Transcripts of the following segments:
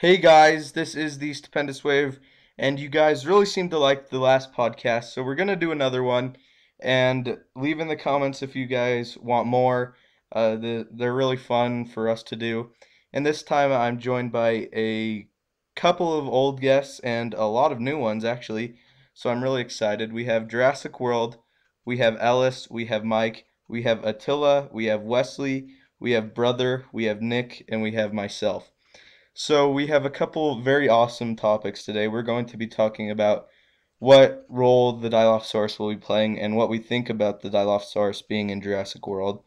Hey guys, this is the Stupendous Wave, and you guys really seem to like the last podcast, so we're gonna do another one. And leave in the comments if you guys want more. They're really fun for us to do. And this time I'm joined by a couple of old guests and a lot of new ones actually. So I'm really excited. We have Jurassic World, we have Ellis, we have Mike, we have Attila, we have Wesley, we have Brother, we have Nick, and we have myself. So we have a couple very awesome topics today. We're going to be talking about what role the Dilophosaurus will be playing and what we think about the Dilophosaurus being in Jurassic World.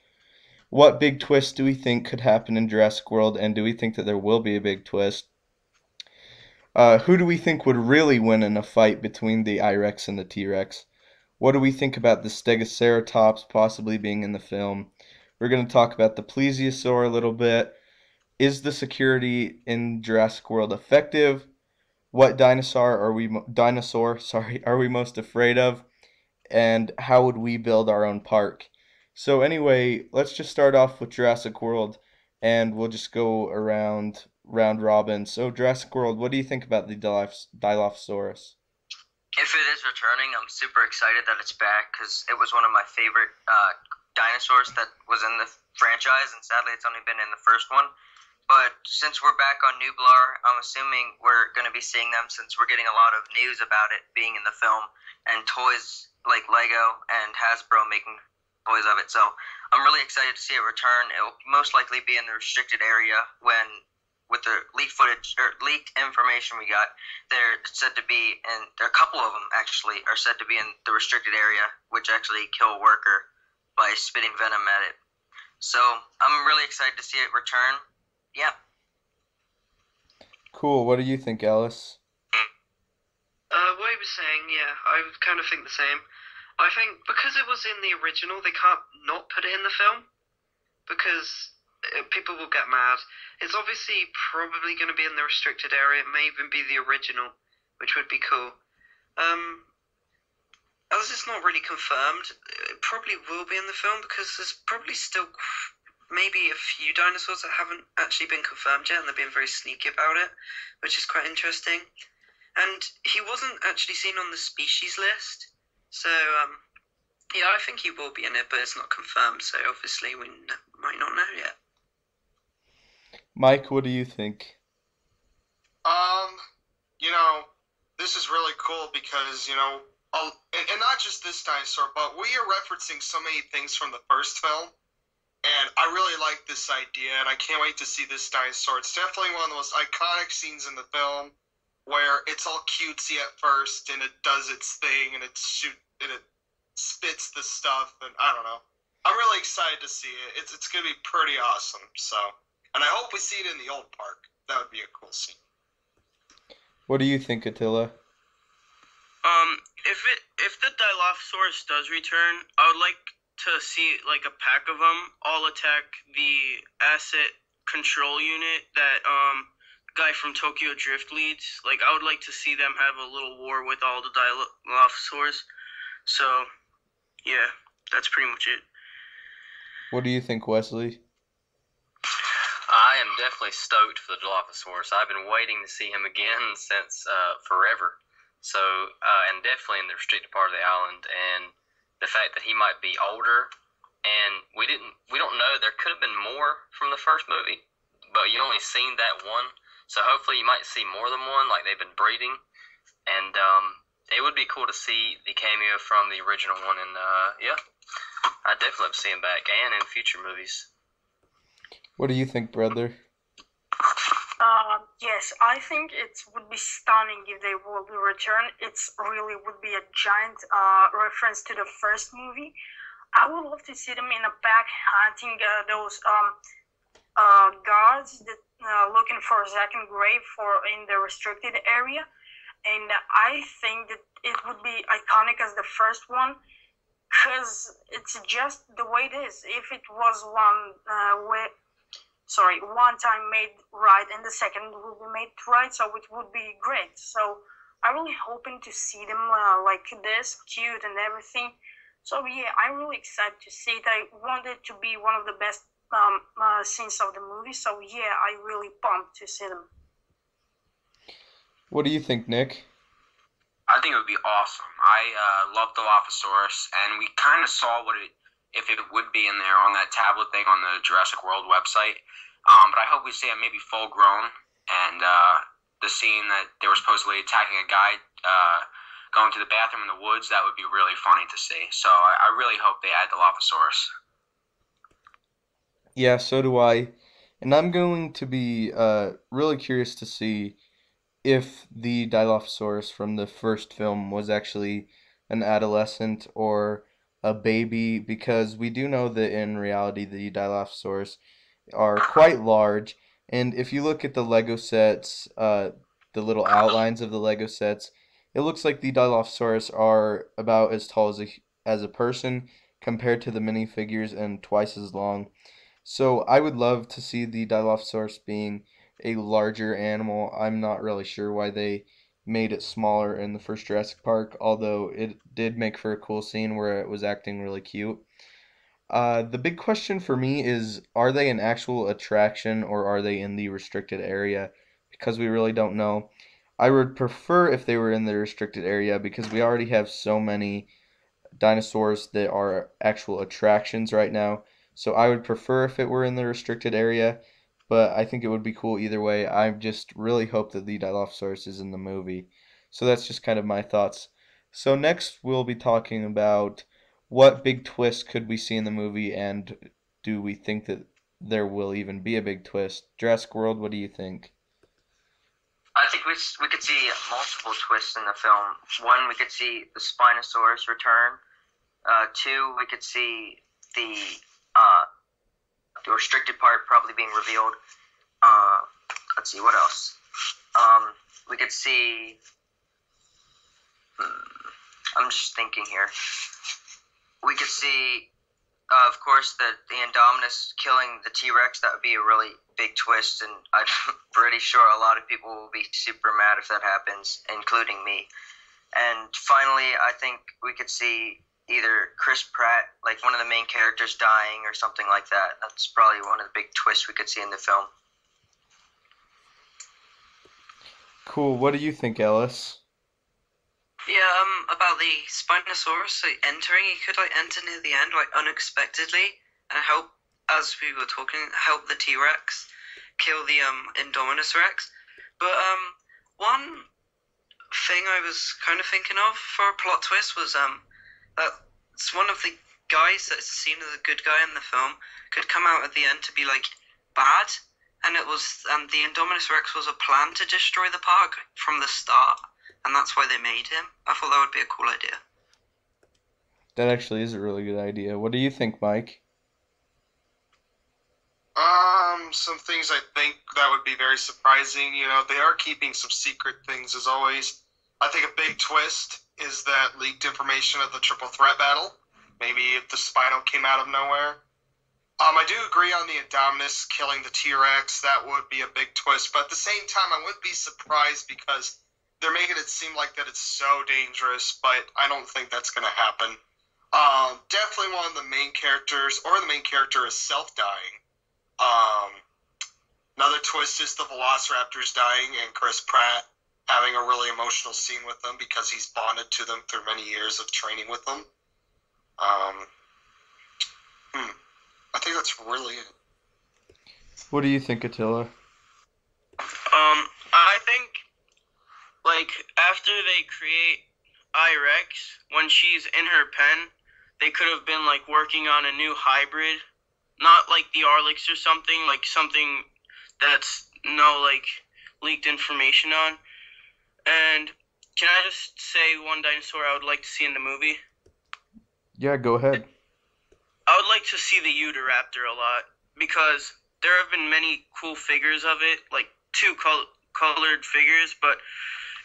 What big twist do we think could happen in Jurassic World, and do we think that there will be a big twist? Who do we think would really win in a fight between the I-Rex and the T-Rex? What do we think about the Stegoceratops possibly being in the film? We're going to talk about the Plesiosaur a little bit. Is the security in Jurassic World effective? What dinosaur, sorry, are we most afraid of? And how would we build our own park? So anyway, let's just start off with Jurassic World, and we'll just go around round robin. So Jurassic World, what do you think about the Dilophosaurus? If it is returning, I'm super excited that it's back because it was one of my favorite dinosaurs that was in the franchise, and sadly, it's only been in the first one. But since we're back on Nublar, I'm assuming we're going to be seeing them since we're getting a lot of news about it being in the film and toys like Lego and Hasbro making toys of it. So I'm really excited to see it return. It will most likely be in the restricted area with the leaked footage or leaked information we got, they're said to be, and there are a couple of them actually are said to be in the restricted area, which actually kill a worker by spitting venom at it. So I'm really excited to see it return. Yeah. Cool. What do you think, Alice? What he was saying, yeah, I would kind of think the same. I think because it was in the original, they can't not put it in the film because people will get mad. It's obviously probably going to be in the restricted area. It may even be the original, which would be cool. As it's not really confirmed, it probably will be in the film because there's probably still maybe a few dinosaurs that haven't actually been confirmed yet, and they're being very sneaky about it, which is quite interesting. And he wasn't actually seen on the species list, so yeah, I think he will be in it, but it's not confirmed, so obviously we might not know yet. Mike, what do you think? Um, this is really cool because, and not just this dinosaur, but we are referencing so many things from the first film, and I really like this idea, and I can't wait to see this dinosaur. It's definitely one of the most iconic scenes in the film, where it's all cutesy at first, and it does its thing, and it spits the stuff, and I don't know. I'm really excited to see it. It's going to be pretty awesome, so. And I hope we see it in the old park. That would be a cool scene. What do you think, Attila? If the Dilophosaurus does return, I would like to see like a pack of them all attack the asset control unit that guy from Tokyo Drift leads. Like I would like to see them have a little war with all the Dilophosaurs. So yeah, that's pretty much it. What do you think, Wesley? I am definitely stoked for the Dilophosaurus. I've been waiting to see him again since forever. So, and definitely in the restricted part of the island, and the fact that he might be older, and we don't know. There could have been more from the first movie, but you only seen that one. So hopefully you might see more than one, like they've been breeding, and it would be cool to see the cameo from the original one. And yeah, I definitely love to see him back, and in future movies. What do you think, brother? Yes, I think it would be stunning if they would return. It's really would be a giant reference to the first movie. I would love to see them in a pack hunting those guards that looking for Zack and Gray for in the restricted area, and I think that it would be iconic as the first one. Because it's just the way it is. If it was one time made right and the second will be made right, so it would be great. So I'm really hoping to see them like this, cute and everything. So yeah, I'm really excited to see it. I want it to be one of the best scenes of the movie. So yeah, I really pumped to see them. What do you think, Nick? I think it would be awesome. I love Dilophosaurus, and we kind of saw if it would be in there on that tablet thing on the Jurassic World website. But I hope we see it maybe full grown, and the scene that they were supposedly attacking a guy going to the bathroom in the woods, that would be really funny to see. So I really hope they add Dilophosaurus. Yeah, so do I. And I'm going to be really curious to see if the Dilophosaurus from the first film was actually an adolescent or a baby, because we do know that in reality the Dilophosaurus are quite large. And if you look at the Lego sets, the little outlines of the Lego sets, it looks like the Dilophosaurus are about as tall as a person compared to the minifigures and twice as long. So I would love to see the Dilophosaurus being a larger animal. I'm not really sure why they made it smaller in the first Jurassic Park, although it did make for a cool scene where it was acting really cute. The big question for me is, are they an actual attraction or are they in the restricted area? Because we really don't know. I would prefer if they were in the restricted area because we already have so many dinosaurs that are actual attractions right now. So I would prefer if it were in the restricted area, but I think it would be cool either way. I just really hope that the Dilophosaurus is in the movie. So that's just kind of my thoughts. So next we'll be talking about what big twist could we see in the movie, and do we think that there will even be a big twist? Jurassic World, what do you think? I think we could see multiple twists in the film. One, we could see the Spinosaurus return. Two, we could see the restricted part probably being revealed. Let's see, what else? We could see... I'm just thinking here. We could see, of course, the Indominus killing the T-Rex. That would be a really big twist, and I'm pretty sure a lot of people will be super mad if that happens, including me. And finally, I think we could see either Chris Pratt, like one of the main characters, dying or something like that. That's probably one of the big twists we could see in the film. Cool. What do you think, Ellis? Yeah, about the Spinosaurus entering, he could enter near the end unexpectedly and help, as we were talking, help the T-Rex kill the Indominus Rex. But one thing I was kind of thinking of for a plot twist was that it's one of the guys that's seen as a good guy in the film could come out at the end to be bad, and the Indominus Rex was a plan to destroy the park from the start. And that's why they made him. I thought that would be a cool idea. That actually is a really good idea. What do you think, Mike? Some things I think that would be very surprising. You know, they are keeping some secret things as always. I think a big twist is that leaked information of the triple threat battle. Maybe if the Spino came out of nowhere. I do agree on the Indominus killing the T-Rex. That would be a big twist. But at the same time, I wouldn't be surprised because they're making it seem like that it's so dangerous, but I don't think that's going to happen. Definitely one of the main characters, or the main character herself dying. Another twist is the Velociraptors dying and Chris Pratt having a really emotional scene with them because he's bonded to them through many years of training with them. I think that's really it. What do you think, Attila? I think, after they create I-Rex, when she's in her pen, they could have been, working on a new hybrid. Not like the Arlix or something, something that's no, leaked information on. And can I just say one dinosaur I would like to see in the movie? Yeah, go ahead. I would like to see the Utahraptor a lot, because there have been many cool figures of it, two colored figures, but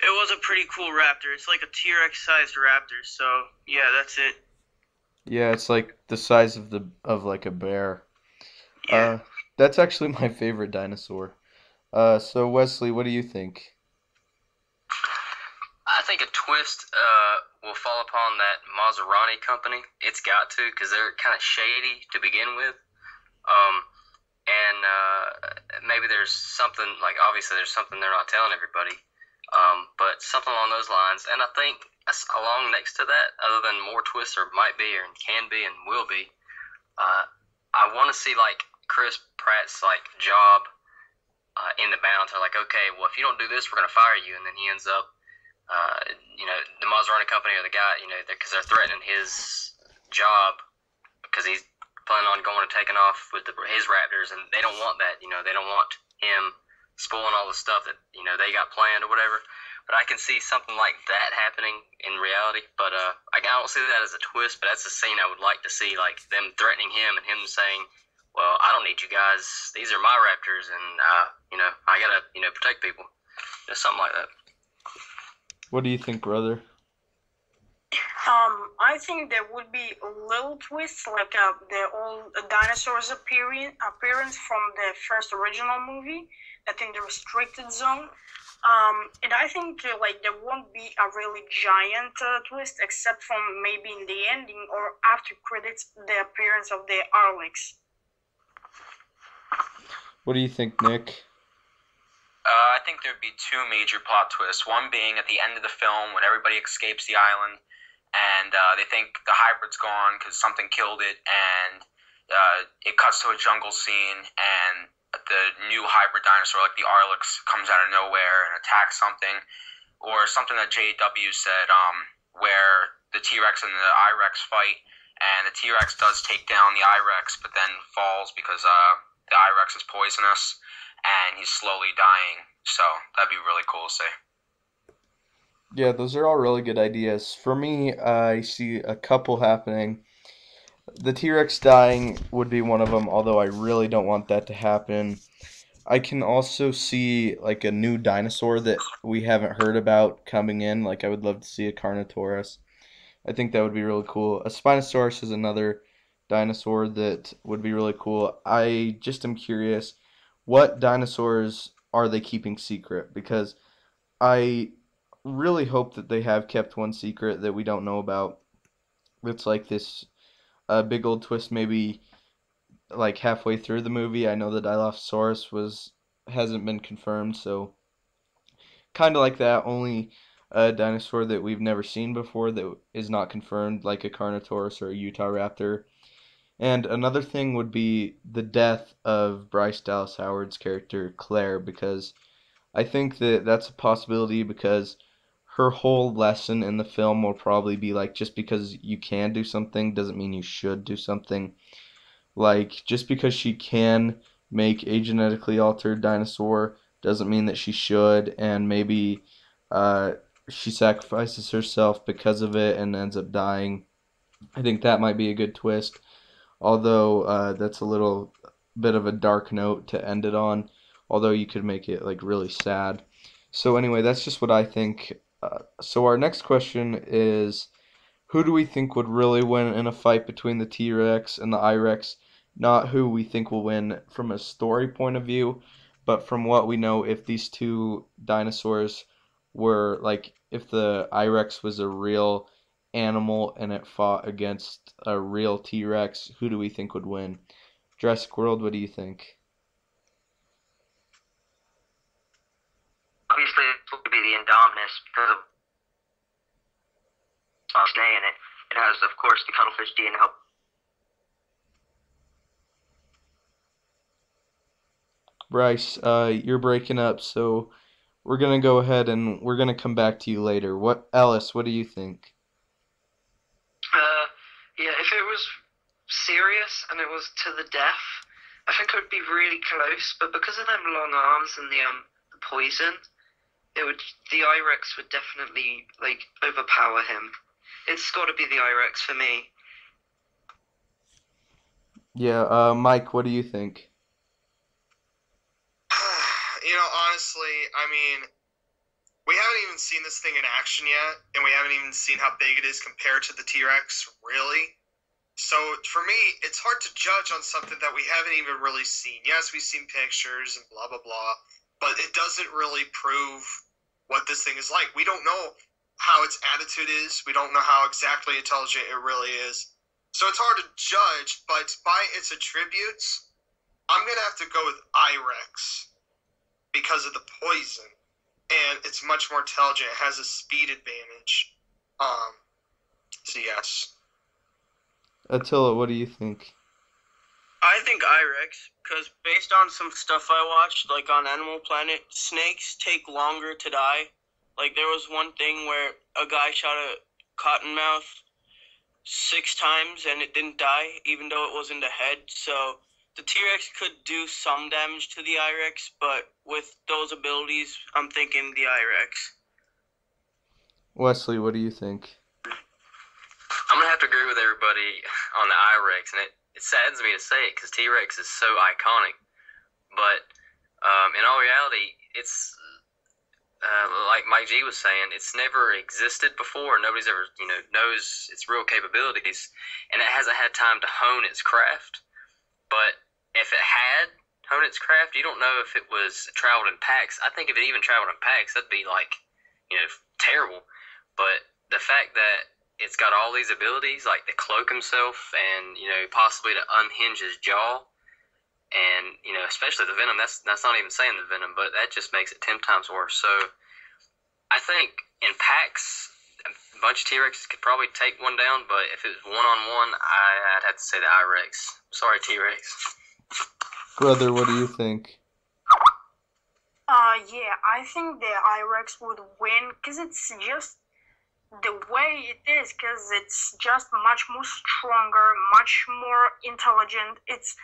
it was a pretty cool raptor. It's like a T-Rex sized raptor, so yeah, that's it. Yeah, it's like the size of a bear. Yeah. That's actually my favorite dinosaur. So Wesley, what do you think? I think a twist will fall upon that Maserati company. It's got to, because they're kind of shady to begin with. And maybe there's something, obviously there's something they're not telling everybody. But something along those lines. And I think along next to that, other than more twists or might be or can be and will be, I want to see like Chris Pratt's like job in the balance. They're like, okay, well, if you don't do this, we're gonna fire you, and then he ends up, the Maserati company or the guy, because they're threatening his job because he's planning on going and taking off with his Raptors, and they don't want that. They don't want him spoiling all the stuff that they got planned or whatever. But I can see something like that happening in reality. But I don't see that as a twist. But that's a scene I would like to see, like them threatening him and him saying, "Well, I don't need you guys. These are my Raptors, and I gotta protect people." Just something like that. What do you think, brother? I think there would be a little twist, like the old dinosaurs appearance from the first original movie, that in the restricted zone. And I think like there won't be a really giant twist, except from maybe in the ending or after credits, the appearance of the Arlex. What do you think, Nick? I think there'd be two major plot twists. One being at the end of the film when everybody escapes the island and they think the hybrid's gone because something killed it, and it cuts to a jungle scene and the new hybrid dinosaur, like the Arlex, comes out of nowhere and attacks something. Or something that JW said, where the T-Rex and the I-Rex fight, and the T-Rex does take down the I-Rex, but then falls because the I-Rex is poisonous, and he's slowly dying. So that'd be really cool to see. Yeah, those are all really good ideas. For me, I see a couple happening. The T-Rex dying would be one of them, although I really don't want that to happen. I can also see like a new dinosaur that we haven't heard about coming in. Like I would love to see a Carnotaurus. I think that would be really cool. A Spinosaurus is another dinosaur that would be really cool. I just am curious, what dinosaurs are they keeping secret? Because I really hope that they have kept one secret that we don't know about. It's like this big old twist maybe like halfway through the movie. I know the Dilophosaurus hasn't been confirmed, so kind of like that, only a dinosaur that we've never seen before that is not confirmed, like a Carnotaurus or a Utahraptor. And another thing would be the death of Bryce Dallas Howard's character Claire, because I think that that's a possibility, because her whole lesson in the film will probably be like, just because you can do something doesn't mean you should do something. Like, just because she can make a genetically altered dinosaur doesn't mean that she should, and maybe she sacrifices herself because of it and ends up dying. I think that might be a good twist, although that's a little bit of a dark note to end it on, although you could make it like really sad. So anyway, that's just what I think. So our next question is, who do we think would really win in a fight between the T-Rex and the I-Rex? Not who we think will win from a story point of view, but from what we know, if these two dinosaurs were, like, if the I-Rex was a real animal and it fought against a real T-Rex, who do we think would win? Jurassic World, what do you think? Obviously, it would be the Indominus because of its day in it. It has, of course, the cuttlefish DNA. Bryce, you're breaking up, so we're gonna go ahead and we're gonna come back to you later. Alice, what do you think? Yeah, if it was serious and it was to the death, I think it would be really close. But because of them long arms and the poison, the I-Rex would definitely like overpower him. It's got to be the I-Rex for me. Yeah, Mike, what do you think? Honestly, I mean, we haven't even seen this thing in action yet, and we haven't even seen how big it is compared to the T-Rex, really. So, for me, it's hard to judge on something that we haven't even really seen. Yes, we've seen pictures and blah, blah, blah, but it doesn't really prove what this thing is like. We don't know how its attitude is. We don't know how exactly intelligent it really is. So it's hard to judge, but by its attributes, I'm going to have to go with I-Rex because of the poison. and it's much more intelligent. It has a speed advantage. So yes. Attila, what do you think? I think I-Rex, because based on some stuff I watched, like on Animal Planet, snakes take longer to die. Like, there was one thing where a guy shot a cottonmouth 6 times and it didn't die, even though it was in the head. So the T-Rex could do some damage to the I-Rex, but with those abilities, I'm thinking the I-Rex. Wesley, what do you think? I'm going to have to agree with everybody on the I-Rex, and it saddens me to say it because T-Rex is so iconic. But in all reality, it's like Mike G was saying, it's never existed before. Nobody's ever, knows its real capabilities, and it hasn't had time to hone its craft. But if it had honed its craft, you don't know if it was traveled in packs. I think if it even traveled in packs, that'd be like, terrible. But the fact that it's got all these abilities, like to cloak himself and, possibly to unhinge his jaw, and, especially the venom, that's not even saying the venom, but that just makes it 10 times worse. So I think in packs, a bunch of T-Rexes could probably take one down, but if it was one-on-one, I'd have to say the I-Rex. Sorry, T-Rex. Brother, what do you think? Yeah, I think the I-Rex would win because it's just the way it is, because it's just much more stronger, much more intelligent. It's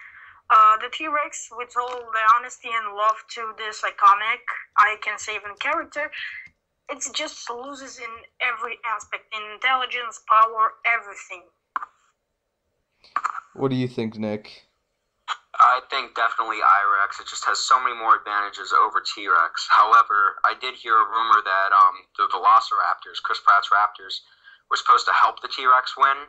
the T-Rex, with all the honesty and love to this iconic, I can say even character, it just loses in every aspect, in intelligence, power, everything. What do you think, Nick? I think definitely I-Rex. It just has so many more advantages over T-Rex. However, I did hear a rumor that the Velociraptors, Chris Pratt's Raptors, were supposed to help the T-Rex win.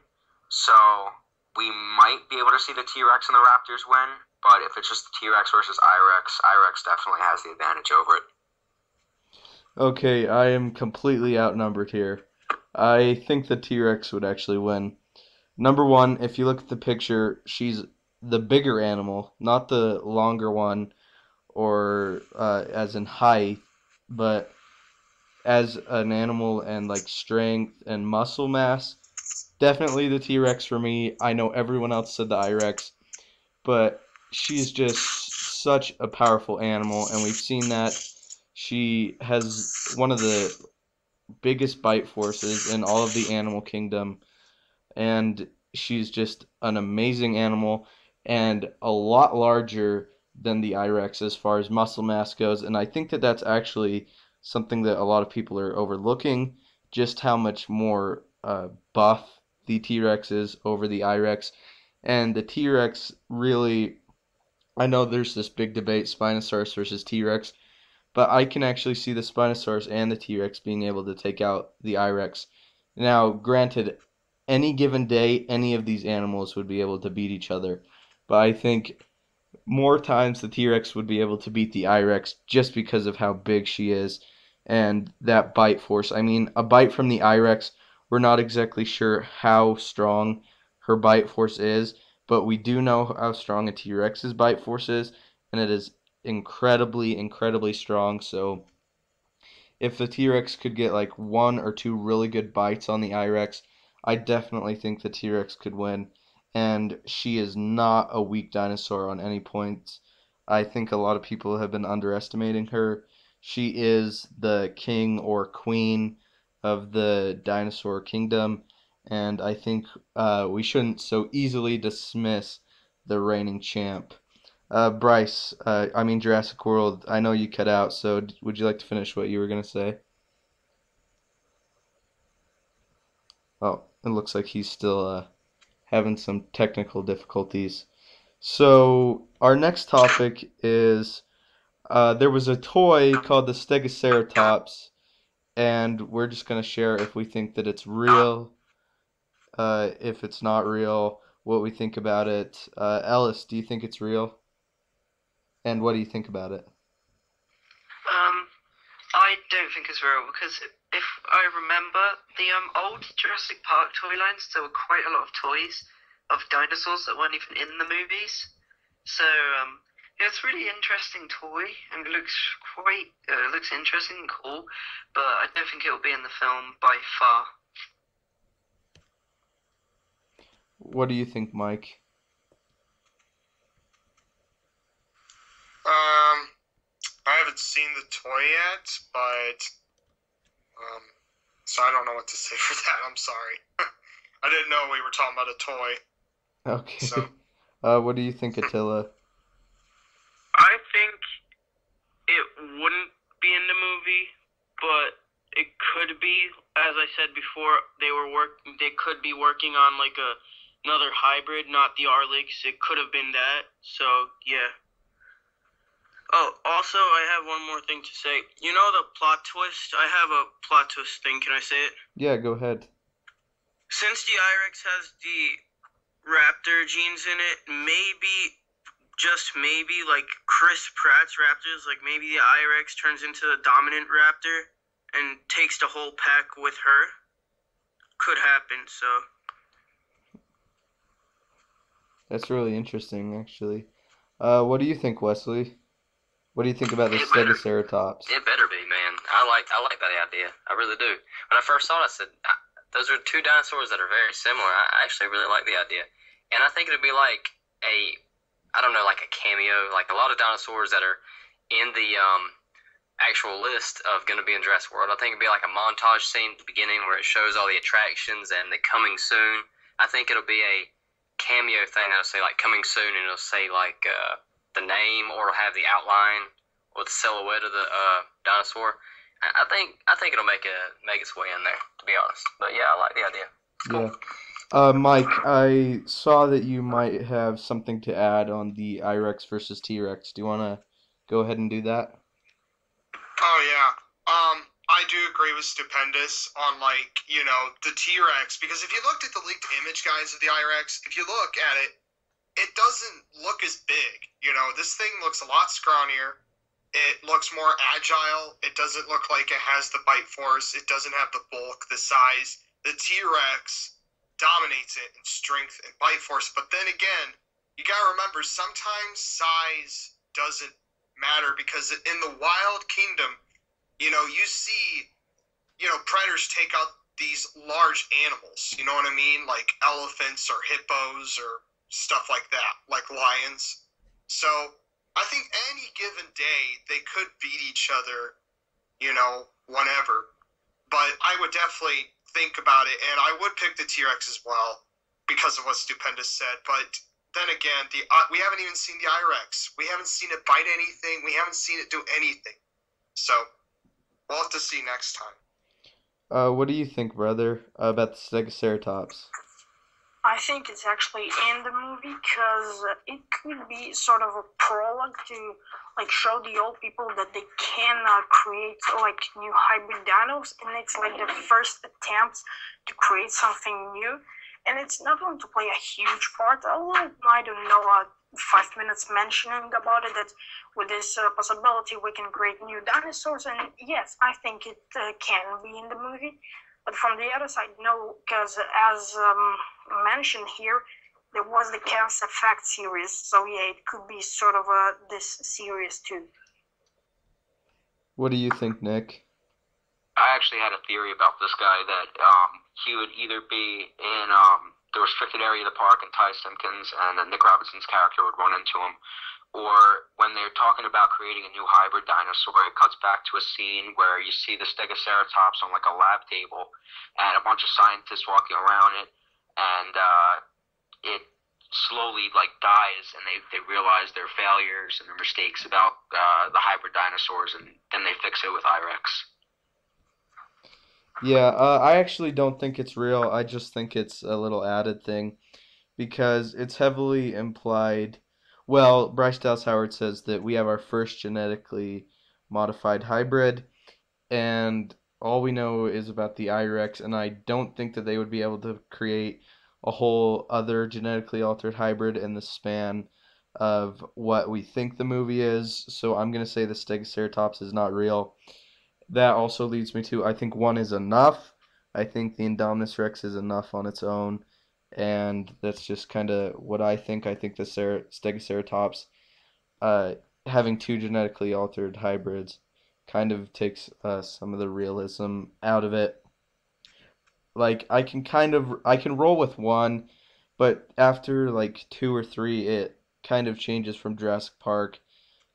So we might be able to see the T-Rex and the Raptors win. But if it's just the T-Rex versus I-Rex definitely has the advantage over it. Okay, I am completely outnumbered here. I think the T-Rex would actually win. Number one, if you look at the picture, she's the bigger animal, not the longer one, or as in height, but as an animal and like strength and muscle mass. Definitely the T-Rex for me. I know everyone else said the I-Rex, but she's just such a powerful animal, and we've seen that she has one of the biggest bite forces in all of the animal kingdom, and she's just an amazing animal and a lot larger than the I-Rex as far as muscle mass goes, and I think that that's actually something that a lot of people are overlooking, just how much more buff the T-Rex is over the I-Rex. And the T-Rex really, I know there's this big debate, Spinosaurus versus T-Rex, but I can actually see the Spinosaurus and the T-Rex being able to take out the I-Rex. Now, granted, any given day, any of these animals would be able to beat each other, but I think more times the T-Rex would be able to beat the I-Rex just because of how big she is and that bite force. I mean, a bite from the I-Rex, we're not exactly sure how strong her bite force is, but we do know how strong a T-Rex's bite force is, and it is incredibly, incredibly strong. So if the T-Rex could get like 1 or 2 really good bites on the I-Rex, I definitely think the T-Rex could win. And she is not a weak dinosaur on any point. I think a lot of people have been underestimating her. She is the king or queen of the dinosaur kingdom, and I think we shouldn't so easily dismiss the reigning champ. Bryce, Jurassic World, I know you cut out, so would you like to finish what you were going to say? Oh, it looks like he's still having some technical difficulties. So our next topic is there was a toy called the Stegoceratops, and we're just going to share if we think that it's real, if it's not real, what we think about it. Ellis, do you think it's real? And what do you think about it? I don't think it's real because if I remember the old Jurassic Park toy lines, there were quite a lot of toys of dinosaurs that weren't even in the movies. So Yeah, it's a really interesting toy, and it looks looks interesting and cool, but I don't think it'll be in the film by far. What do you think, Mike? I haven't seen the toy yet, but so I don't know what to say for that. I'm sorry. I didn't know we were talking about a toy. Okay. So What do you think, Attila? I think it wouldn't be in the movie, but it could be. As I said before, they could be working on like another hybrid, not the Arlix. It could have been that. So yeah. Oh, also, I have one more thing to say. You know the plot twist? I have a plot twist thing. Can I say it? Yeah, go ahead. Since the I-Rex has the raptor genes in it, maybe, just maybe, like Chris Pratt's raptors, like maybe the I-Rex turns into the dominant raptor and takes the whole pack with her. Could happen, so. That's really interesting, actually. What do you think, Wesley? What do you think about the Stegoceratops? It better be, man. I like that idea. I really do. When I first saw it, I said, those are two dinosaurs that are very similar. I actually really like the idea. And I think it'd be like I don't know, like a cameo. Like a lot of dinosaurs that are in the actual list of going to be in Jurassic World. I think it'd be like a montage scene at the beginning where it shows all the attractions and the coming soon. I think it'll be a cameo thing that'll say like coming soon, and it'll say like the name, or it'll have the outline or the silhouette of the dinosaur. I think it'll make its way in there, to be honest. But yeah, I like the idea. It's cool. Yeah. Mike, I saw that you might have something to add on the I-Rex versus T-Rex. Do you want to go ahead and do that? Oh yeah. I do agree with Stupendous on the T-Rex, because if you looked at the leaked image, guys, of the I-Rex, if you look at it, it doesn't look as big. This thing looks a lot scrawnier. It looks more agile. It doesn't look like it has the bite force. It doesn't have the bulk, the size. The T-Rex dominates it in strength and bite force. But then again, you gotta remember, sometimes size doesn't matter, because in the wild kingdom, you see, predators take out these large animals, you know what I mean? Like elephants or hippos or stuff like that, like lions. So I think any given day they could beat each other, whenever. But I would definitely think about it, and I would pick the T-Rex as well because of what Stupendous said. But then again, we haven't even seen the I-Rex. We haven't seen it bite anything. We haven't seen it do anything. So we'll have to see next time. What do you think, brother, about the Stegoceratops? I think it's actually in the movie because it could be sort of a prologue to show the old people that they can create new hybrid dinos, and it's like the first attempt to create something new. And it's not going to play a huge part, although I don't know, 5 minutes mentioning about it, that with this possibility we can create new dinosaurs, and yes, I think it can be in the movie. But from the other side, no, because as mentioned here, there was the Chaos Effect series, so yeah, it could be sort of this series too. What do you think, Nick? I actually had a theory about this guy that he would either be in the restricted area of the park and Ty Simpkins and then Nick Robinson's character would run into him, or when they're talking about creating a new hybrid dinosaur, it cuts back to a scene where you see the Stegoceratops on like a lab table and a bunch of scientists walking around it, and it slowly dies, and they realize their failures and their mistakes about the hybrid dinosaurs, and then they fix it with I-Rex. Yeah, I actually don't think it's real. I just think it's a little added thing because it's heavily implied. Well, Bryce Dallas Howard says that we have our first genetically modified hybrid, and all we know is about the I-Rex, and I don't think that they would be able to create a whole other genetically altered hybrid in the span of what we think the movie is. So I'm going to say the Stegoceratops is not real. That also leads me to, I think one is enough. I think the Indominus Rex is enough on its own. And that's just kind of what I think. I think the Stegoceratops having two genetically altered hybrids kind of takes some of the realism out of it. Like I can roll with one, but after like two or three, it kind of changes from Jurassic Park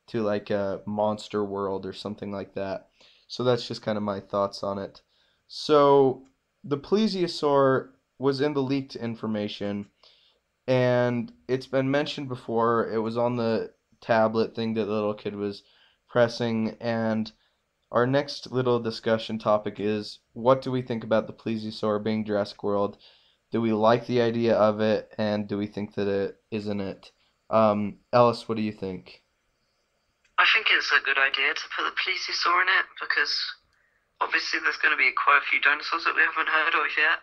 to like a Monster World or something like that. So that's just kind of my thoughts on it. So the Plesiosaur was in the leaked information, and it's been mentioned before. It was on the tablet thing that the little kid was pressing, and our next little discussion topic is what do we think about the Plesiosaur being Jurassic World? Do we like the idea of it, and do we think that it isn't it? Ellis, what do you think? I think it's a good idea to put the Plesiosaur in it because obviously there's going to be quite a few dinosaurs that we haven't heard of yet.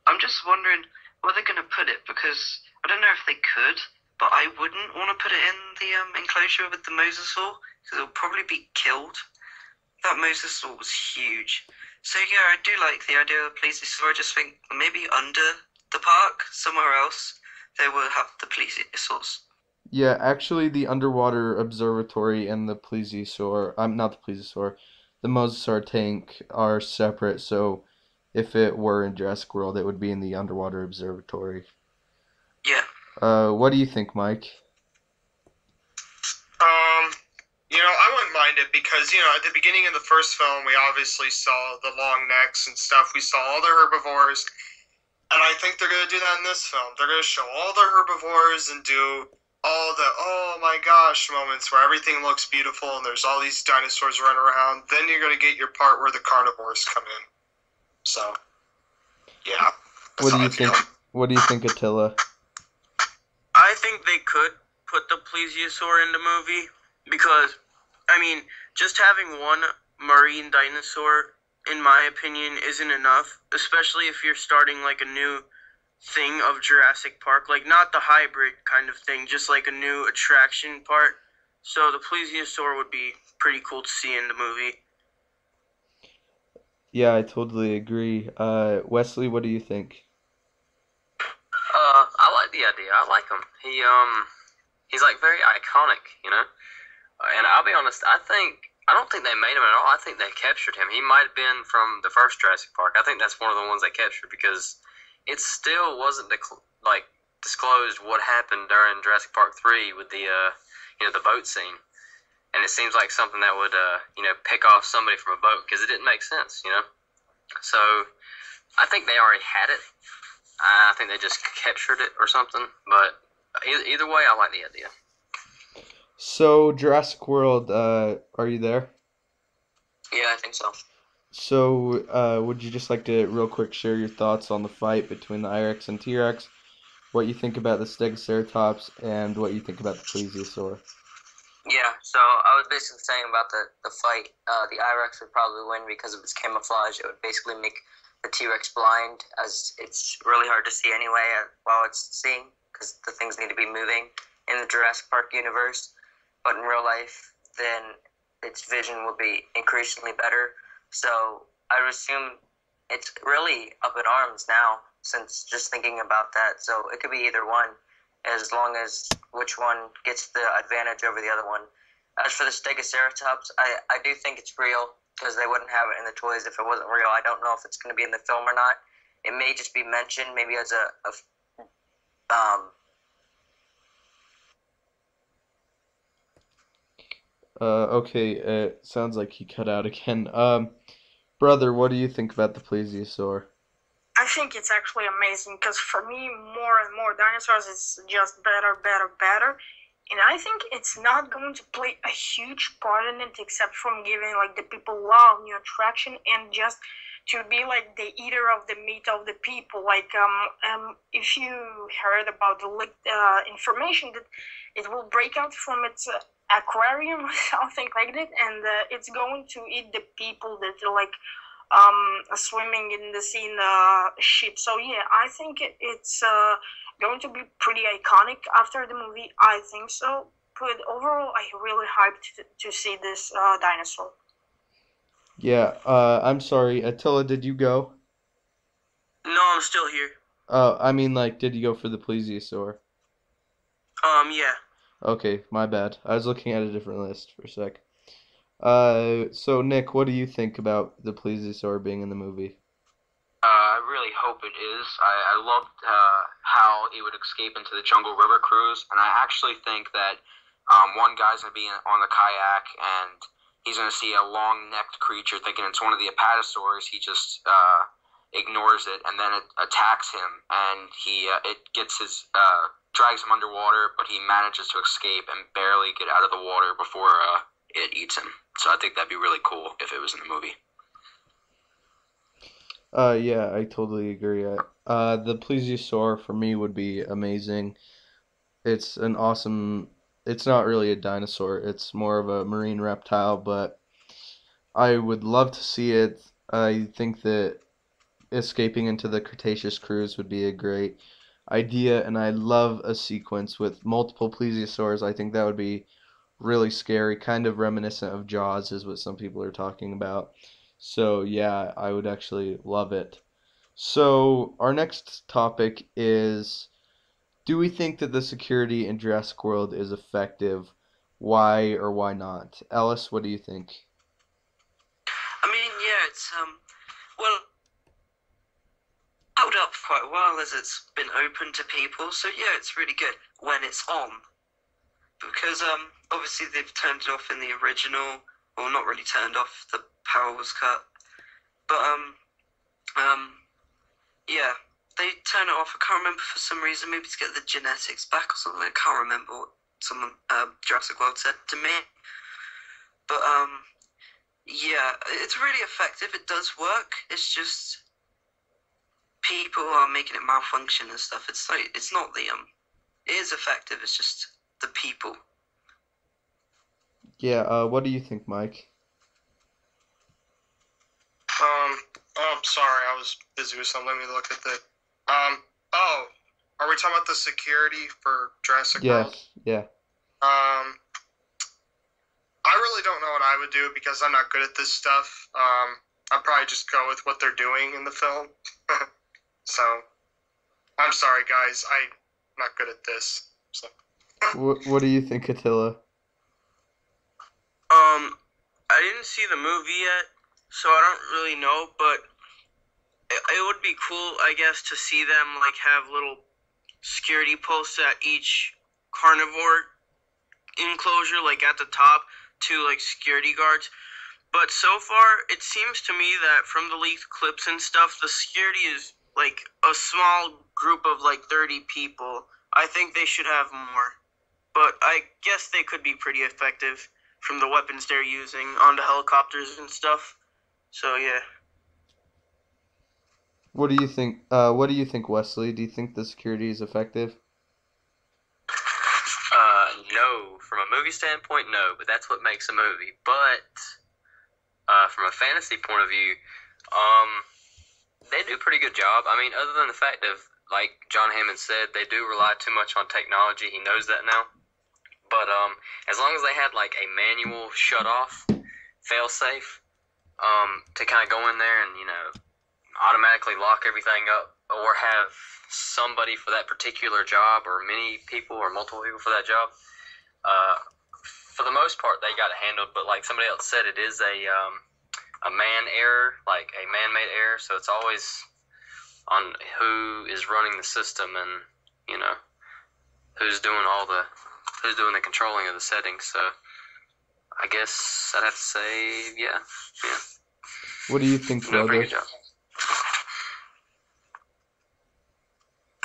I'm just wondering where they're going to put it because I don't know if they could, but I wouldn't want to put it in the enclosure with the mosasaur because it'll probably be killed. That mosasaur was huge. So yeah, I do like the idea of the plesiosaur. I just think maybe under the park, somewhere else, they will have the plesiosaurs. Yeah, actually, the underwater observatory and the plesiosaur, not the plesiosaur, the mosasaur tank are separate. So, if it were in Jurassic World, it would be in the underwater observatory. Yeah. What do you think, Mike? I wouldn't mind it because, at the beginning of the first film, we obviously saw the long necks and stuff. We saw all the herbivores, and I think they're going to do that in this film. They're going to show all the herbivores and do all the, oh my gosh moments where everything looks beautiful and there's all these dinosaurs running around. Then you're going to get your part where the carnivores come in. So, yeah. What do you think? What do you think, Attila? I think they could put the plesiosaur in the movie because, just having one marine dinosaur, in my opinion, isn't enough, especially if you're starting like a new thing of Jurassic Park, like not the hybrid kind of thing, just like a new attraction part. So the plesiosaur would be pretty cool to see in the movie. Yeah, I totally agree. Wesley, what do you think? I like the idea. I like him. He's like very iconic, And I'll be honest, I don't think they made him at all. I think they captured him. He might have been from the first Jurassic Park. I think that's one of the ones they captured because it still wasn't disclosed what happened during Jurassic Park 3 with the the boat scene. And it seems like something that would pick off somebody from a boat because it didn't make sense, So I think they already had it. I think they just captured it or something. But either way, I like the idea. So, Jurassic World, are you there? Yeah, I think so. So, would you just like to real quick share your thoughts on the fight between the I-Rex and T-Rex, what you think about the Stegoceratops, and what you think about the Plesiosaur? Yeah, so I was basically saying about the fight. The I-Rex would probably win because of its camouflage. It would basically make the T-Rex blind, as it's really hard to see anyway while it's seeing, because the things need to be moving in the Jurassic Park universe. But in real life, then its vision will be increasingly better. So I would assume it's really up in arms now, since just thinking about that. So it could be either one, as long as which one gets the advantage over the other one. As for the Stegoceratops, I do think it's real, because they wouldn't have it in the toys if it wasn't real. I don't know if it's going to be in the film or not. It may just be mentioned, maybe as Okay, it sounds like he cut out again. Brother, what do you think about the Plesiosaur? I think it's actually amazing because for me, more and more dinosaurs is just better, better, better. And I think it's not going to play a huge part in it except from giving like the people wow, new attraction, and just to be like the eater of the meat of the people. Like if you heard about the leaked information that it will break out from its aquarium or something like that, and it's going to eat the people that are like swimming in the sea in the ship. So yeah, I think it's going to be pretty iconic after the movie. I think so. But overall, I really hyped to see this dinosaur. Yeah, I'm sorry. Attila, did you go? No, I'm still here. I mean, like, did you go for the Plesiosaur? Yeah. Okay, my bad. I was looking at a different list for a sec. So Nick, what do you think about the Plesiosaur being in the movie? I really hope it is. I loved how it would escape into the Jungle River cruise, and I actually think that one guy's going to be on the kayak, and he's going to see a long-necked creature, thinking it's one of the apatosaurs. He just ignores it, and then it attacks him, and it gets his drags him underwater, but he manages to escape and barely get out of the water before it eats him. So I think that'd be really cool if it was in the movie. Yeah, I totally agree. The Plesiosaur for me would be amazing. It's an awesome. It's not really a dinosaur. It's more of a marine reptile, but I would love to see it. I think that escaping into the Cretaceous cruise would be a great idea, and I love a sequence with multiple plesiosaurs. I think that would be really scary, kind of reminiscent of Jaws, is what some people are talking about. So, yeah, I would actually love it. So, our next topic is, do we think that the security in Jurassic World is effective? Why or why not? Alice, what do you think? I mean, yeah, it's well, held up for quite a while as it's been open to people. So yeah, it's really good when it's on, because obviously they've turned it off in the original, well, not really turned off. The power was cut, but yeah, they turn it off. I can't remember for some reason, maybe to get the genetics back or something. I can't remember what someone Jurassic World said to me, but yeah, it's really effective. It does work. It's just people are making it malfunction and stuff. It's like, it's not the it is effective. It's just the people. Yeah, what do you think, Mike? Oh, sorry, I was busy with something. Let me look at the. Oh, are we talking about the security for Jurassic World? Yes, yeah. I really don't know what I would do because I'm not good at this stuff. I'd probably just go with what they're doing in the film. So, I'm sorry, guys. I'm not good at this. So. What do you think, Attila? I didn't see the movie yet, so I don't really know, but it would be cool, I guess, to see them like have little security posts at each carnivore enclosure, like at the top, to like security guards. But so far, it seems to me that from the leaked clips and stuff, the security is like a small group of like 30 people. I think they should have more, but I guess they could be pretty effective from the weapons they're using on the helicopters and stuff. So yeah. What do you think? What do you think, Wesley? Do you think the security is effective? No. From a movie standpoint, no. But that's what makes a movie. But from a fantasy point of view, they do a pretty good job. I mean, other than the fact of, like John Hammond said, they do rely too much on technology. He knows that now. But as long as they had like a manual shut-off, fail-safe, to kind of go in there and, automatically lock everything up, or have somebody for that particular job, or many people or multiple people for that job, for the most part, they got it handled. But like somebody else said, it is a man error, like a man-made error, so it's always on who is running the system and, who's doing the controlling of the settings. So I guess I'd have to say, yeah. What do you think, No, pretty Logan? good job.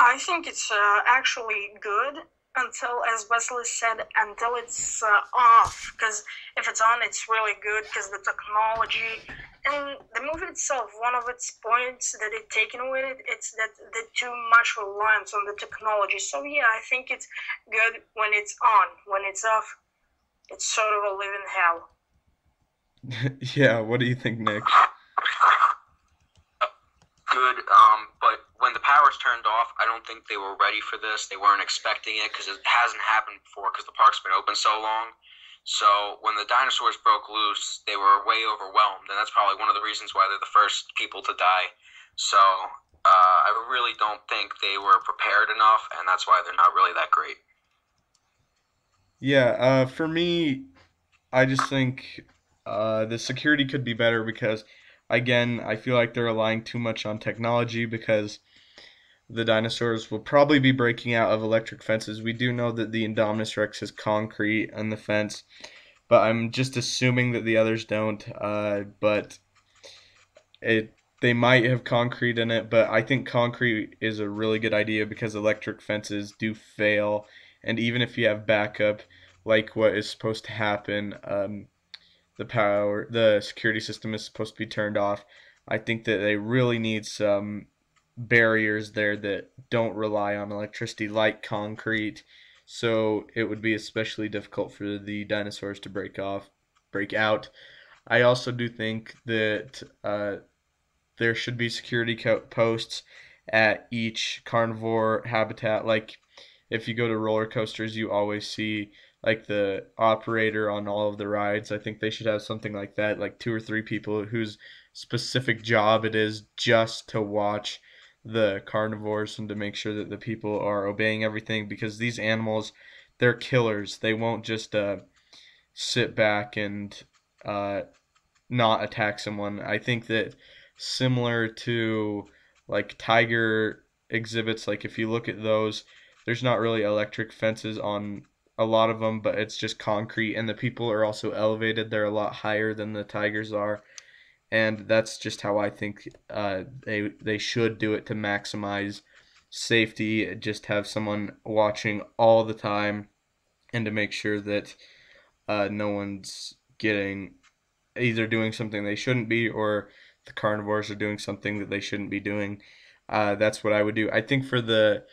I think it's actually good until, as Wesley said, until it's off. Because if it's on, it's really good because the technology and the movie itself, one of its points that it's taken with it, it's that the too much reliance on the technology. So yeah, I think it's good when it's on. When it's off, it's sort of a living hell. Yeah, what do you think, Nick? Good, but when the power's turned off, I don't think they were ready for this. They weren't expecting it because it hasn't happened before because the park's been open so long. So when the dinosaurs broke loose, they were way overwhelmed, and that's probably one of the reasons why they're the first people to die. So I really don't think they were prepared enough, and that's why they're not really that great. Yeah, for me, I just think the security could be better because, again, I feel like they're relying too much on technology because the dinosaurs will probably be breaking out of electric fences. We do know that the Indominus Rex is concrete on the fence, but I'm just assuming that the others don't. But it they might have concrete in it, but I think concrete is a really good idea because electric fences do fail, and even if you have backup, like what is supposed to happen, the security system is supposed to be turned off. I think that they really need some barriers there that don't rely on electricity like concrete. So it would be especially difficult for the dinosaurs to break out. I also do think that there should be security posts at each carnivore habitat. Like if you go to roller coasters, you always see like the operator on all of the rides. I think they should have something like that, like two or three people whose specific job it is just to watch the carnivores and to make sure that the people are obeying everything because these animals, they're killers. They won't just sit back and uh, not attack someone. I think that similar to like tiger exhibits, like if you look at those, there's not really electric fences on a lot of them, but it's just concrete, and the people are also elevated. They're a lot higher than the tigers are, and that's just how I think they should do it to maximize safety. Just have someone watching all the time, and to make sure that no one's getting either doing something they shouldn't be or the carnivores are doing something that they shouldn't be doing. That's what I would do. I think for the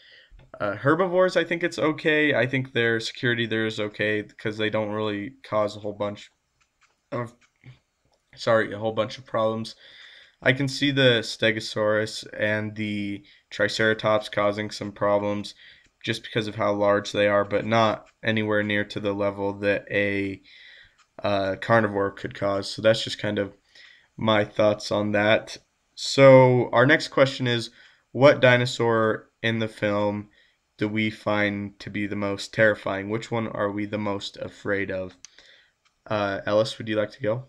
herbivores, I think it's okay. I think their security there is okay because they don't really cause of a whole bunch of problems. I can see the Stegosaurus and the Triceratops causing some problems just because of how large they are, but not anywhere near to the level that a carnivore could cause. So that's just kind of my thoughts on that. So our next question is, what dinosaur in the film do we find to be the most terrifying? Which one are we the most afraid of? Ellis, would you like to go?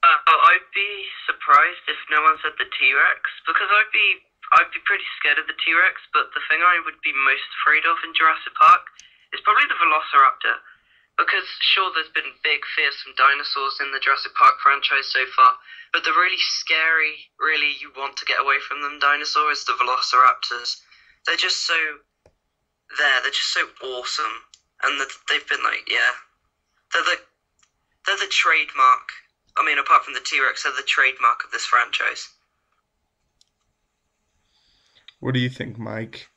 I'd be surprised if no one said the T-Rex because I'd be pretty scared of the T-Rex. But the thing I would be most afraid of in Jurassic Park is probably the Velociraptor. Because sure, there's been big, fearsome dinosaurs in the Jurassic Park franchise so far, but the really scary, really you want to get away from them dinosaur is the Velociraptors. They're just so they're just so awesome, and they've been like, yeah, they're the trademark. I mean, apart from the T-Rex, they're the trademark of this franchise. What do you think, Mike?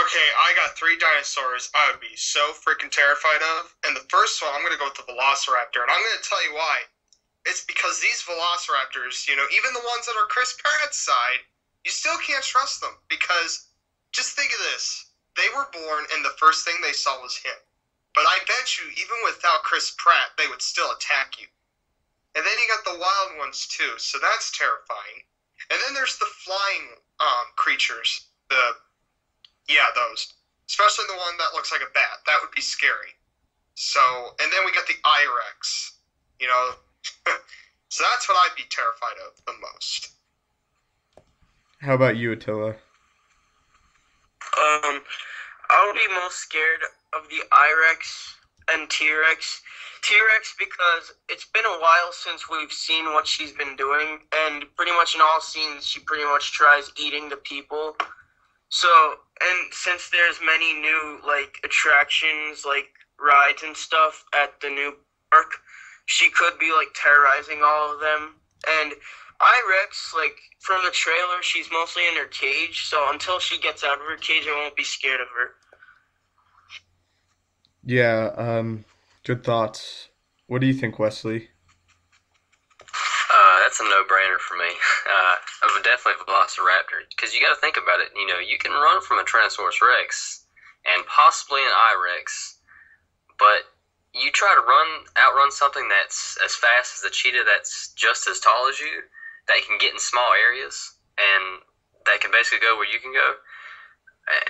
Okay, I got three dinosaurs I would be so freaking terrified of. And the first one, I'm going to go with the Velociraptor. And I'm going to tell you why. It's because these Velociraptors, even the ones that are Chris Pratt's side, you still can't trust them. Because, just think of this. They were born and the first thing they saw was him. But I bet you, even without Chris Pratt, they would still attack you. And then you got the wild ones too, so that's terrifying. And then there's the flying creatures. Those. Especially the one that looks like a bat. That would be scary. So, and then we got the I-Rex. So that's what I'd be terrified of the most. How about you, Attila? I would be most scared of the I-Rex and T-Rex. T-Rex because it's been a while since we've seen what she's been doing, and pretty much in all scenes she pretty much tries eating the people. So, and since there's many new, attractions, rides and stuff at the new park, she could be, terrorizing all of them. And I-Rex, from the trailer, she's mostly in her cage, so until she gets out of her cage, I won't be scared of her. Yeah, good thoughts. What do you think, Wesley? That's a no-brainer for me. Definitely Velociraptor, because you got to think about it. You can run from a Tyrannosaurus Rex and possibly an I-Rex, but you try to outrun something that's as fast as a cheetah that's just as tall as you, that can get in small areas, and that can basically go where you can go.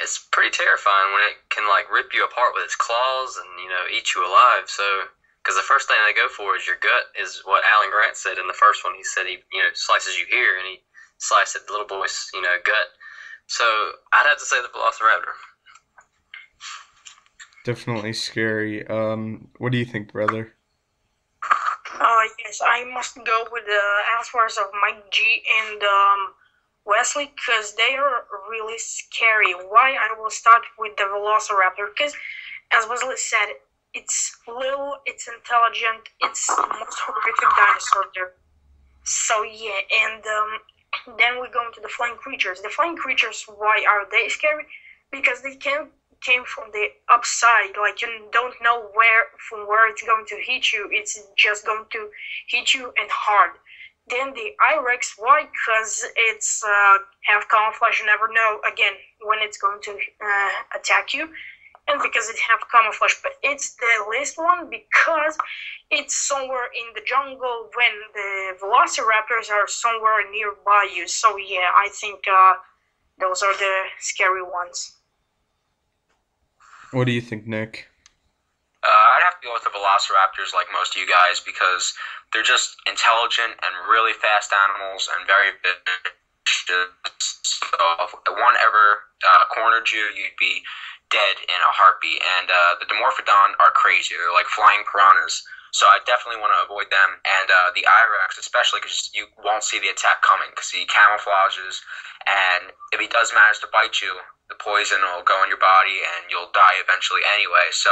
it's pretty terrifying when it can like rip you apart with its claws and eat you alive. So, because the first thing they go for is your gut, is what Alan Grant said in the first one. He said he slices you here, and he sliced at the little boy's gut. So I'd have to say the Velociraptor. Definitely scary. What do you think, brother? Yes, I must go with the answers of Mike G and Wesley, because they are really scary. Why? I will start with the Velociraptor, because as Wesley said, it's little, it's intelligent, it's the most horrific dinosaur there. So yeah, and then we go into the flying creatures. The flying creatures, why are they scary? Because they came from the upside. Like, you don't know from where it's going to hit you. It's just going to hit you and hard. Then the I-Rex, why? Because it's half camouflage. You never know again when it's going to attack you, and because it have camouflage. But it's the least one because it's somewhere in the jungle when the Velociraptors are somewhere nearby you. So yeah, I think those are the scary ones. What do you think, Nick? I'd have to go with the Velociraptors, like most of you guys, because they're just intelligent and really fast animals and very vicious. So if one ever cornered you, you'd be dead in a heartbeat. And the Dimorphodon are crazy. They're like flying piranhas. So I definitely want to avoid them. And the I-Rex, especially because you won't see the attack coming because he camouflages. And if he does manage to bite you, the poison will go in your body and you'll die eventually anyway. So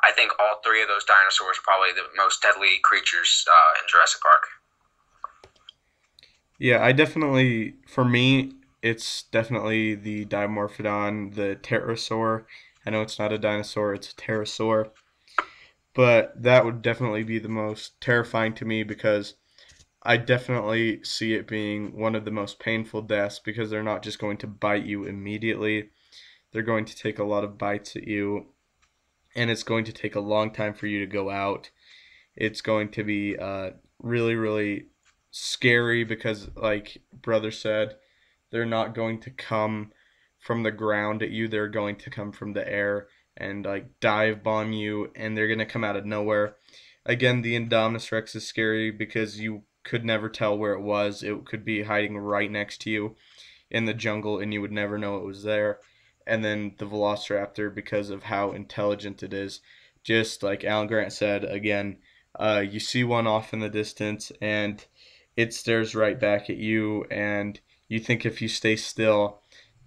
I think all three of those dinosaurs are probably the most deadly creatures in Jurassic Park. Yeah, for me, it's definitely the Dimorphodon, the pterosaur. I know it's not a dinosaur, it's a pterosaur. But that would definitely be the most terrifying to me because I definitely see it being one of the most painful deaths because they're not just going to bite you immediately. They're going to take a lot of bites at you, and it's going to take a long time for you to go out. It's going to be really, really scary because, like brother said, they're not going to come from the ground at you. They're going to come from the air and like dive bomb you, and they're going to come out of nowhere. Again, the Indominus Rex is scary because you could never tell where it was. It could be hiding right next to you in the jungle, and you would never know it was there. And then the Velociraptor, because of how intelligent it is, just like Alan Grant said, again, you see one off in the distance, and it stares right back at you, and you think if you stay still,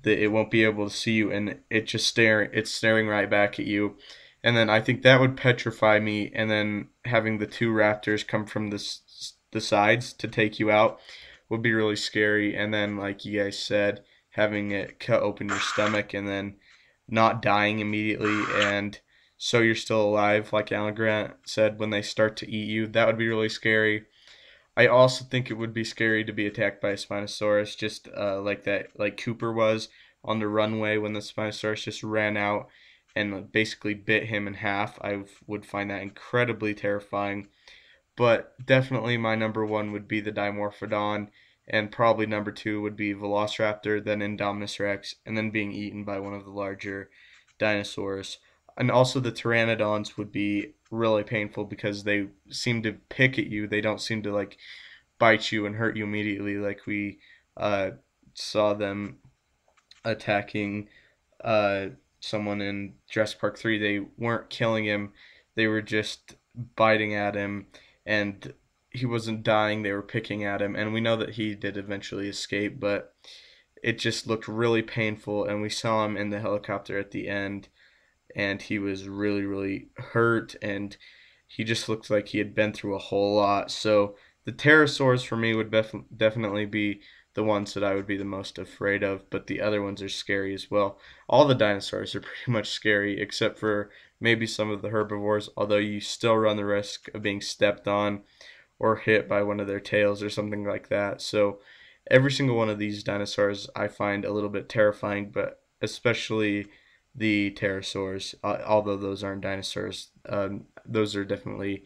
that it won't be able to see you, and it's staring right back at you. And then I think that would petrify me, and then having the two raptors come from the sides to take you out would be really scary. And then, like you guys said, having it cut open your stomach and then not dying immediately, and so you're still alive, like Alan Grant said, when they start to eat you, that would be really scary. I also think it would be scary to be attacked by a Spinosaurus, just like Cooper was on the runway when the Spinosaurus just ran out and basically bit him in half. I would find that incredibly terrifying. But definitely my number one would be the Dimorphodon, and probably number two would be Velociraptor, then Indominus Rex, and then being eaten by one of the larger dinosaurs. And also the Pteranodons would be really painful because they seem to pick at you. They don't seem to like bite you and hurt you immediately like we saw them attacking someone in Jurassic Park 3. They weren't killing him. They were just biting at him, and he wasn't dying. They were picking at him, and we know that he did eventually escape, but it just looked really painful, and we saw him in the helicopter at the end, and he was really, really hurt, and he just looked like he had been through a whole lot. So the pterosaurs for me would definitely be the ones that I would be the most afraid of, but the other ones are scary as well. All the dinosaurs are pretty much scary, except for maybe some of the herbivores, although you still run the risk of being stepped on or hit by one of their tails or something like that. So every single one of these dinosaurs I find a little bit terrifying, but especially the pterosaurs, although those aren't dinosaurs, those are definitely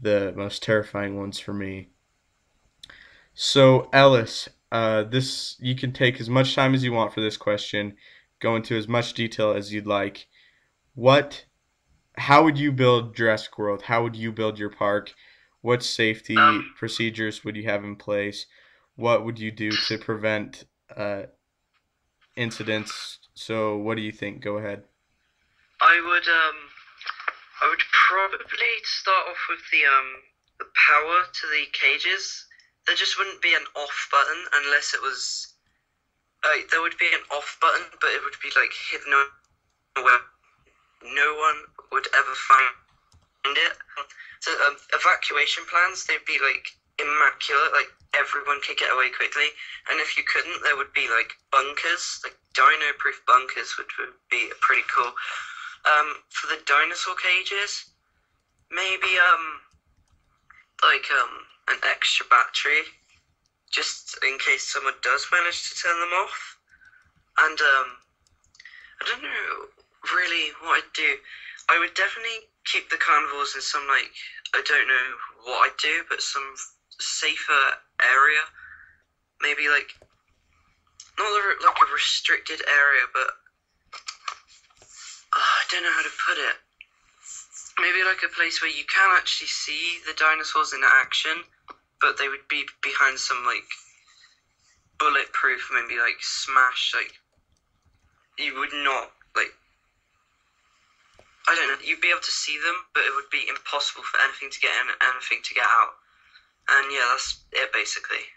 the most terrifying ones for me. So Ellis, you can take as much time as you want for this question. go into as much detail as you'd like. How would you build Jurassic World? How would you build your park? What safety procedures would you have in place? What would you do to prevent incidents? So what do you think? Go ahead. I would probably start off with the power to the cages. There just wouldn't be an off button unless it was there would be an off button, but it would be like hidden where no one would ever find it. So evacuation plans, they'd be like immaculate, like everyone could get away quickly. And if you couldn't, there would be like bunkers, like dino-proof bunkers, which would be pretty cool. For the dinosaur cages, maybe an extra battery, just in case someone does manage to turn them off. And I don't know really what I'd do. I would definitely keep the carnivores in some, like, I don't know what I'd do, but some safer area. Maybe like not like a restricted area, but I don't know how to put it. Maybe like a place where you can actually see the dinosaurs in action, but they would be behind some like bulletproof, maybe like smash, like you would not like, I don't know, you'd be able to see them, but it would be impossible for anything to get in and anything to get out. And yeah, that's it basically.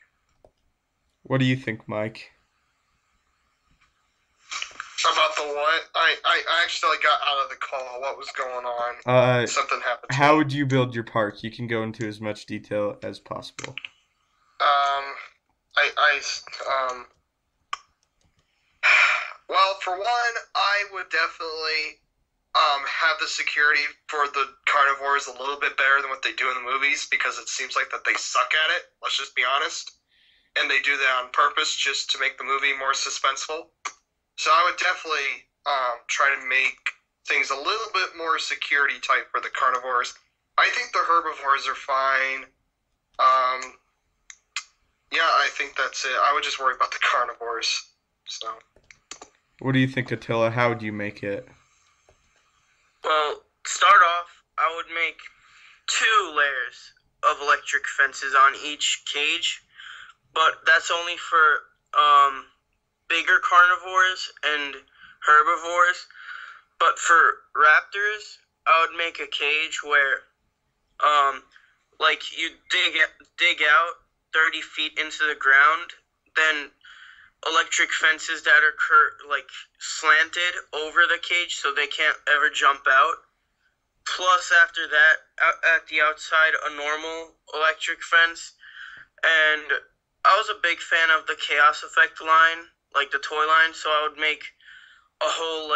What do you think, Mike? About the what? I actually got out of the call. What was going on? Something happened. How would you build your park? You can go into as much detail as possible. Well, for one, I would definitely have the security for the carnivores a little bit better than what they do in the movies, because it seems like that they suck at it. Let's just be honest. And they do that on purpose just to make the movie more suspenseful. So I would definitely try to make things a little bit more security type for the carnivores. I think the herbivores are fine. Yeah, I think that's it. I would just worry about the carnivores. So. What do you think, Attila? How would you make it? Well, start off, I would make 2 layers of electric fences on each cage, but that's only for bigger carnivores and herbivores. But for raptors, I would make a cage where like you dig out 30 feet into the ground, then electric fences that are slanted over the cage so they can't ever jump out. Plus, after that, at the outside, a normal electric fence. And I was a big fan of the Chaos Effect line, like the toy line, so I would make a whole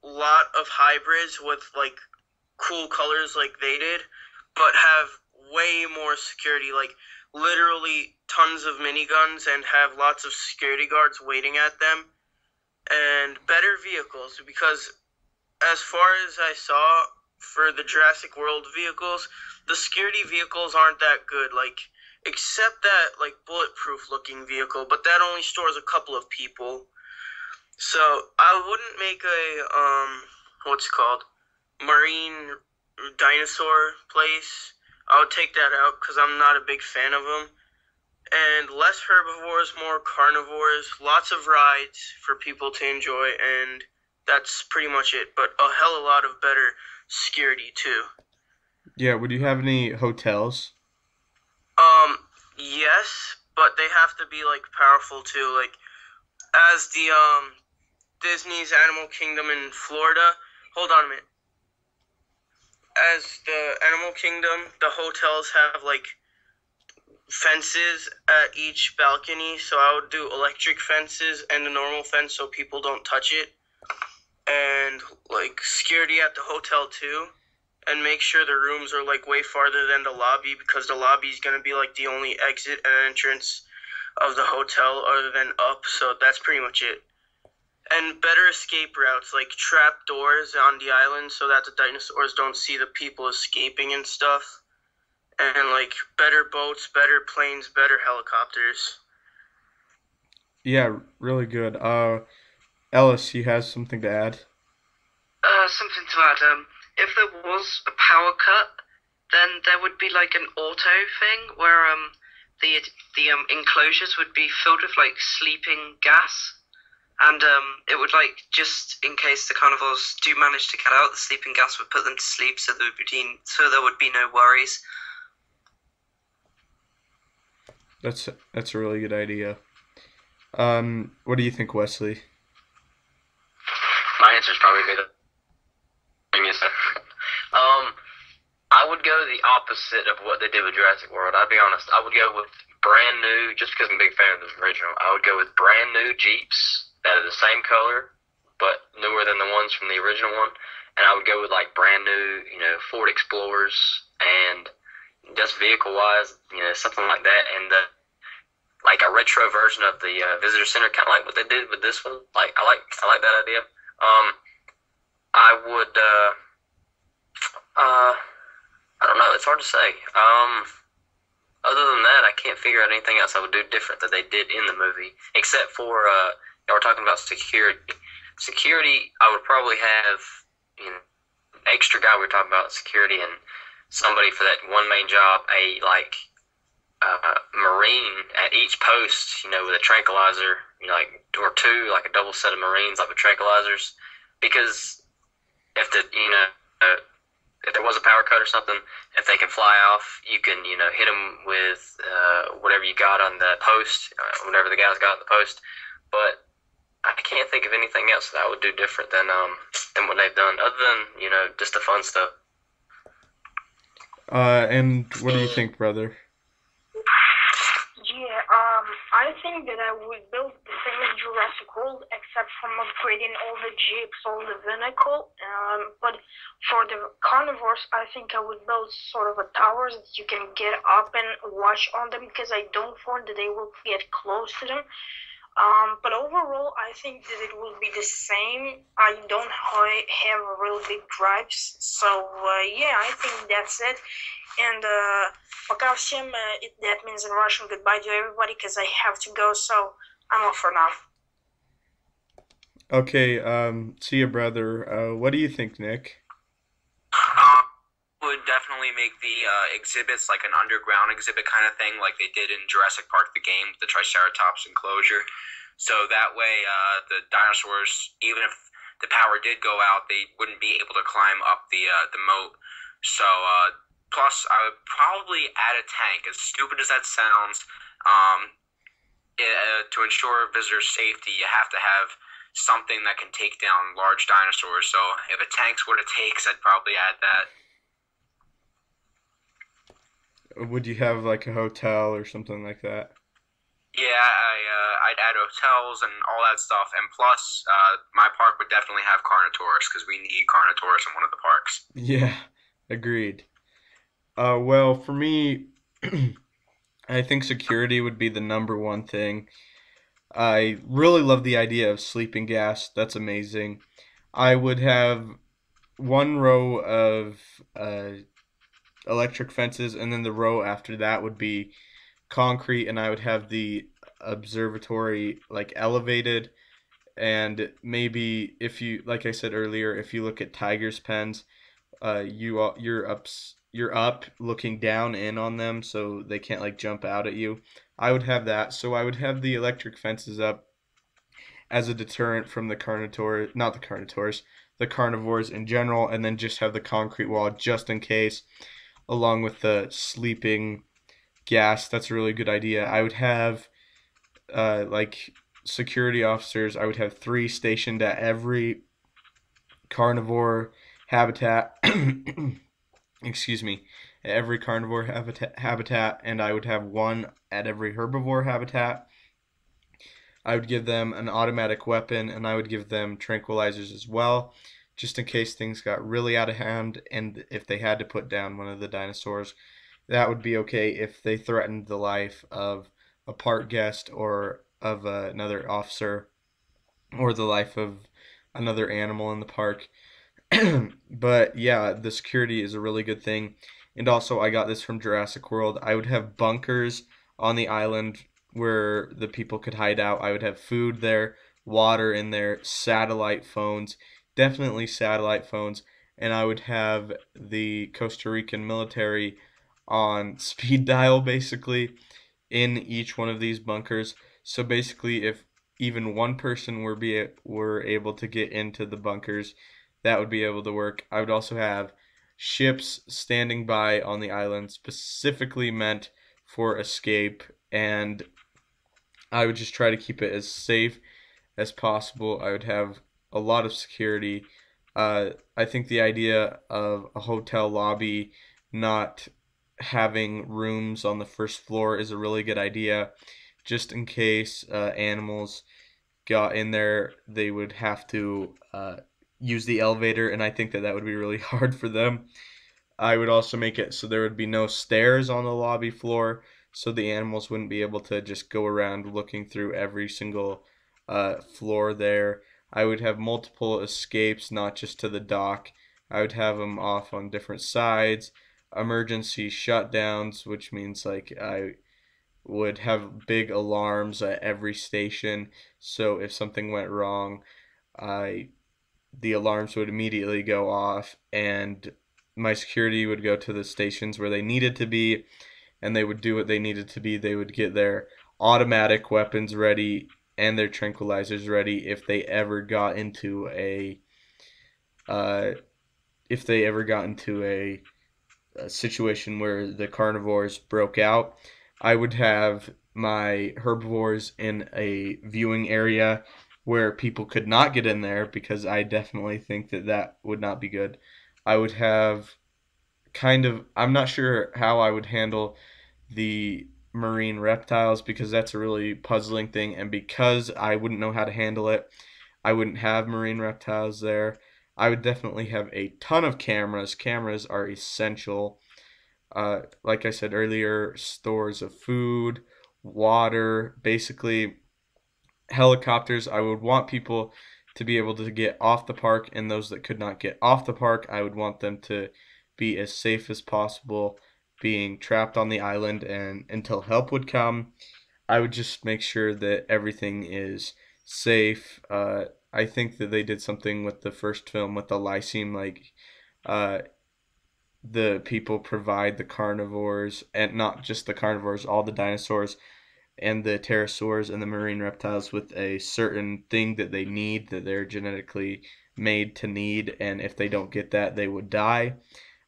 lot of hybrids with cool colors like they did, but have way more security, literally tons of miniguns, and have lots of security guards waiting at them, and better vehicles, because as far as I saw for the Jurassic World vehicles, the security vehicles aren't that good, except that bulletproof looking vehicle, but that only stores a couple of people. So I wouldn't make a marine dinosaur place. I would take that out because I'm not a big fan of them. And less herbivores, more carnivores, lots of rides for people to enjoy, and that's pretty much it. But a hell of a lot of better security too. Yeah, would you have any hotels? Yes, but they have to be powerful too. As the Disney's Animal Kingdom in Florida. Hold on a minute. As the Animal Kingdom, the hotels have fences at each balcony, so I would do electric fences and a normal fence so people don't touch it, and security at the hotel too, and make sure the rooms are way farther than the lobby, because the lobby is going to be the only exit and entrance of the hotel other than up, so that's pretty much it. And better escape routes, trap doors on the island so that the dinosaurs don't see the people escaping and stuff. And better boats, better planes, better helicopters. Yeah, really good. Ellis, he has something to add. Something to add. If there was a power cut, then there would be like an auto thing where the enclosures would be filled with like sleeping gas, and it would like just in case the carnivores do manage to get out, the sleeping gas would put them to sleep, so there would be no worries. That's a really good idea. What do you think, Wesley? My answer is probably the I would go the opposite of what they did with Jurassic World. I'll be honest. I would go with brand new, just because I'm a big fan of the original. I would go with brand new Jeeps that are the same color, but newer than the ones from the original one. And I would go with like brand new, Ford Explorers, and just vehicle-wise, something like that. And like a retro version of the visitor center, kind of like what they did with this one. Like I like that idea. I would. I don't know. It's hard to say. Other than that, I can't figure out anything else I would do different that they did in the movie, except for y'all were talking about security. Security, I would probably have extra guy. We were talking about security and somebody for that one main job, a Marine at each post, with a tranquilizer, or two, like a double set of Marines, like with tranquilizers, because if if there was a power cut or something, if they can fly off, you can, hit them with whatever you got on the post, whatever the guys got on the post. But I can't think of anything else that I would do different than what they've done, other than, just the fun stuff. And what do you think, brother? Yeah, I think that I would build the same as Jurassic World, except from upgrading all the jeeps, all the vehicle. But for the carnivores, I think I would build sort of a towers that you can get up and watch on them, because I don't think that they will get close to them. But overall, I think that it will be the same. I don't have really big drives, so yeah, I think that's it. And пока всем, that means in Russian goodbye to everybody, because I have to go, so I'm off for now. Okay, see you, brother. What do you think, Nick? Would definitely make the exhibits like an underground exhibit kind of thing, like they did in Jurassic Park, the game, the Triceratops enclosure. So that way, the dinosaurs, even if the power did go out, they wouldn't be able to climb up the moat. So, plus, I would probably add a tank. As stupid as that sounds, to ensure visitor safety, you have to have something that can take down large dinosaurs. So, if a tank's what it takes, I'd probably add that. Would you have like a hotel or something like that? Yeah, I'd add hotels and all that stuff, and plus, my park would definitely have Carnotaurus, because we need Carnotaurus in one of the parks. Yeah, agreed. Well, for me, I think security would be the number one thing. I really love the idea of sleeping gas. That's amazing. I would have one row of electric fences, and then the row after that would be concrete, and I would have the observatory like elevated. And maybe, if you, like I said earlier, if you look at tigers' pens, you're up looking down in on them, so they can't like jump out at you. I would have that. So I would have the electric fences up as a deterrent from the carnivores in general, and then just have the concrete wall just in case, along with the sleeping gas. That's a really good idea. I would have like security officers. I would have 3 stationed at every carnivore habitat. Excuse me, at every carnivore habitat, and I would have 1 at every herbivore habitat. I would give them an automatic weapon, and I would give them tranquilizers as well, just in case things got really out of hand, and if they had to put down one of the dinosaurs, that would be okay if they threatened the life of a park guest or of another officer, or the life of another animal in the park. But yeah, the security is a really good thing. And also, I got this from Jurassic World. I would have bunkers on the island where the people could hide out. I would have food there water in there, satellite phones, definitely satellite phones, and I would have the Costa Rican military on speed dial basically in each one of these bunkers. So basically, if even one person were able to get into the bunkers, that would be able to work. I would also have ships standing by on the island specifically meant for escape, and I would just try to keep it as safe as possible. I would have a lot of security. I think the idea of a hotel lobby not having rooms on the first floor is a really good idea, just in case animals got in there, they would have to use the elevator, and I think that that would be really hard for them. I would also make it so there would be no stairs on the lobby floor, so the animals wouldn't be able to just go around looking through every single floor there. I would have multiple escapes, not just to the dock. I would have them off on different sides. Emergency shutdowns, which means like I would have big alarms at every station. So if something went wrong, the alarms would immediately go off, and my security would go to the stations where they needed to be, and they would do what they needed to be. They would get their automatic weapons ready and their tranquilizers ready uh, if they ever got into a situation where the carnivores broke out. I would have my herbivores in a viewing area where people could not get in there, because I definitely think that that would not be good. I would have I'm not sure how I would handle the marine reptiles, because that's a really puzzling thing, and because I wouldn't know how to handle it, I wouldn't have marine reptiles there. I would definitely have a ton of cameras. Cameras are essential. Like I said earlier, stores of food, water, basically helicopters. I would want people to be able to get off the park, and those that could not get off the park, I would want them to be as safe as possible being trapped on the island and until help would come. I would just make sure that everything is safe. I think that they did something with the first film with the Lyceum, like uh, the people provide the carnivores, and not just the carnivores, all the dinosaurs and the pterosaurs and the marine reptiles with a certain thing that they need, that they're genetically made to need, and if they don't get that, they would die.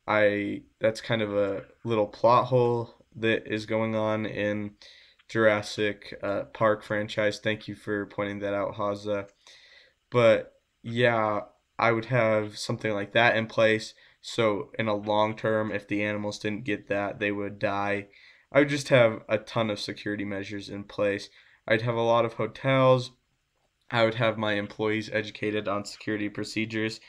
That's kind of a little plot hole that is going on in Jurassic Park franchise. Thank you for pointing that out, Haza. But yeah, I would have something like that in place. So in a long term, if the animals didn't get that, they would die. I would just have a ton of security measures in place. I'd have a lot of hotels. I would have my employees educated on security procedures,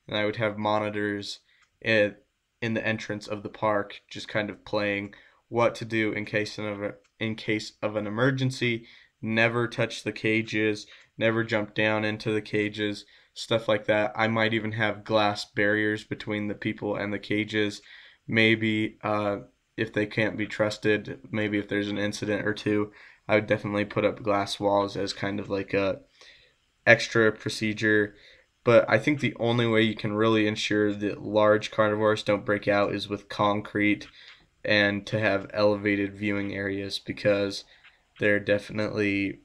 and I would have monitors in the entrance of the park, just kind of playing what to do in case of an emergency. Never touch the cages, never jump down into the cages, stuff like that. I might even have glass barriers between the people and the cages. Maybe if they can't be trusted, maybe if there's an incident or two, I would definitely put up glass walls as kind of like a extra procedure. But I think the only way you can really ensure that large carnivores don't break out is with concrete and to have elevated viewing areas, because they're definitely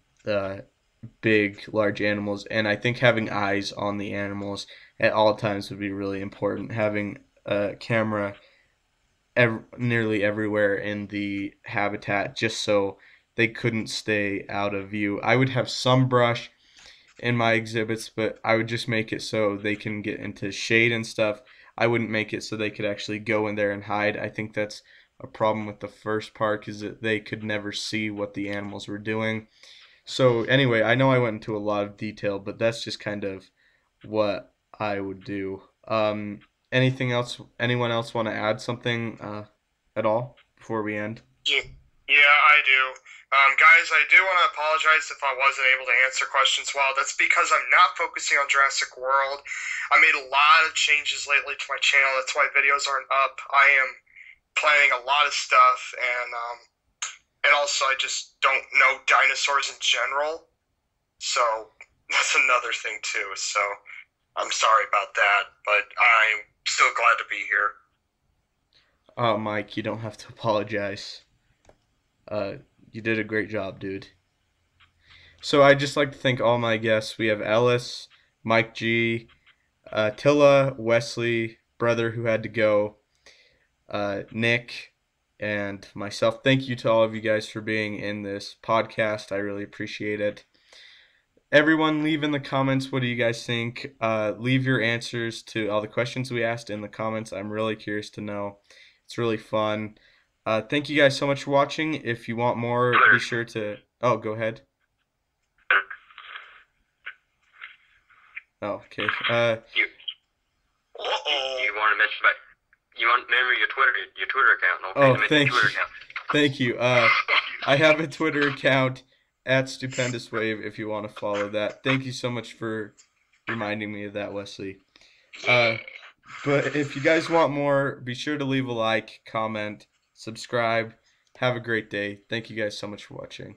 big, large animals. And I think having eyes on the animals at all times would be really important. Having a camera nearly everywhere in the habitat, just so they couldn't stay out of view. I would have some brush in my exhibits, but I would just make it so they can get into shade and stuff. I wouldn't make it so they could actually go in there and hide. I think that's a problem with the first park, is that they could never see what the animals were doing. So anyway, I know I went into a lot of detail, but that's just kind of what I would do. Anything else? Anyone else want to add something at all before we end? Yeah, I do. Guys, I do want to apologize if I wasn't able to answer questions well. That's because I'm not focusing on Jurassic World. I made a lot of changes lately to my channel. That's why videos aren't up. I am planning a lot of stuff, and also I just don't know dinosaurs in general. So that's another thing too. So I'm sorry about that, but I'm still glad to be here. Oh, Mike, you don't have to apologize. You did a great job, dude. So I'd just like to thank all my guests. We have Ellis, Mike G, Tilla, Wesley, brother who had to go, Nick, and myself. Thank you to all of you guys for being in this podcast. I really appreciate it. Everyone, leave in the comments, what do you guys think? Leave your answers to all the questions we asked in the comments. I'm really curious to know. It's really fun. Thank you guys so much for watching. If you want more, be sure to... Oh, go ahead. Oh, okay. You want to mention about... You want to remember your Twitter account. Don't thank you. Thank you. I have a Twitter account at Stupendous Wave if you want to follow that. Thank you so much for reminding me of that, Wesley. But if you guys want more, be sure to leave a like, comment, subscribe. Have a great day. Thank you guys so much for watching.